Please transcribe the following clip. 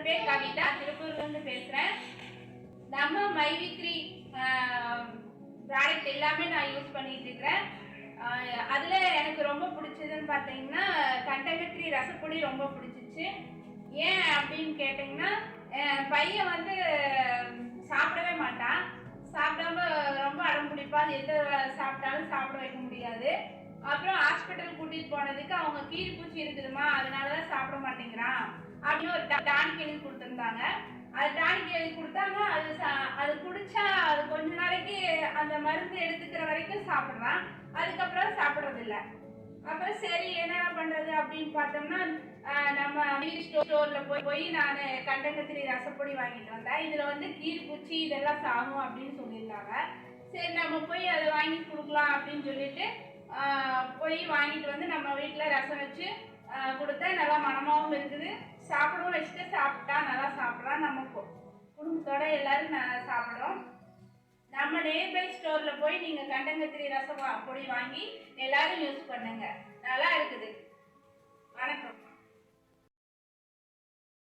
பேர் கவிதா, திருப்பூர்லேருந்து பேசுகிறேன். நம்ம மைவி3 ப்ராடக்ட் எல்லாமே நான் யூஸ் பண்ணிட்டு இருக்கிறேன். அதில் எனக்கு ரொம்ப பிடிச்சதுன்னு பார்த்தீங்கன்னா கண்டங்கத்திரி ரசப்பொடி ரொம்ப பிடிச்சிச்சு. ஏன் அப்படின்னு கேட்டிங்கன்னா, பையன் வந்து சாப்பிடவே மாட்டான். சாப்பிடாம ரொம்ப அடம் பிடிப்பான். எந்த சாப்பிட்டாலும் சாப்பிட வைக்க முடியாது. அப்புறம் ஹாஸ்பிட்டல் கூட்டிட்டு போனதுக்கு அவங்க கீழ் பூச்சி இருக்குதுமா, அதனாலதான் சாப்பிட மாட்டேங்கிறான் அப்படின்னு ஒரு டானிக் எழுதி கொடுத்துருந்தாங்க. அது டானிக் எழுதி கொடுத்தாங்க. அது குடிச்சா அது கொஞ்ச நாளைக்கு அந்த மருந்து எடுத்துக்கிற வரைக்கும் சாப்பிட்றான். அதுக்கப்புறம் சாப்பிட்றது இல்லை. அப்புறம் சரி என்ன பண்றது அப்படின்னு பார்த்தோம்னா, நம்ம ஸ்டோர்ல போய் நான் கண்டங்கத்திரி ரசப்பொடி வாங்கிட்டு வந்தேன். இதுல வந்து கீழ் பூச்சி இதெல்லாம் சாகும் அப்படின்னு சொல்லியிருந்தாங்க. சரி நம்ம போய் அதை வாங்கி கொடுக்கலாம் அப்படின்னு சொல்லிட்டு போய் வாங்கிட்டு வந்து நம்ம வீட்டில் ரசம் வச்சு கொடுத்தா நல்லா மனமாகவும் இருக்குது. சாப்பிடவும் வச்சுட்டு சாப்பிட்டா நல்லா சாப்பிட்றான். நம்ம குடும்பத்தோட எல்லாரும் சாப்பிட்றோம். நம்ம நியர்பை ஸ்டோர்ல போய் நீங்க கண்டங்கத்திரி ரசம் பொடி வாங்கி எல்லாரும் யூஸ் பண்ணுங்க. நல்லா இருக்குது. வணக்கம்.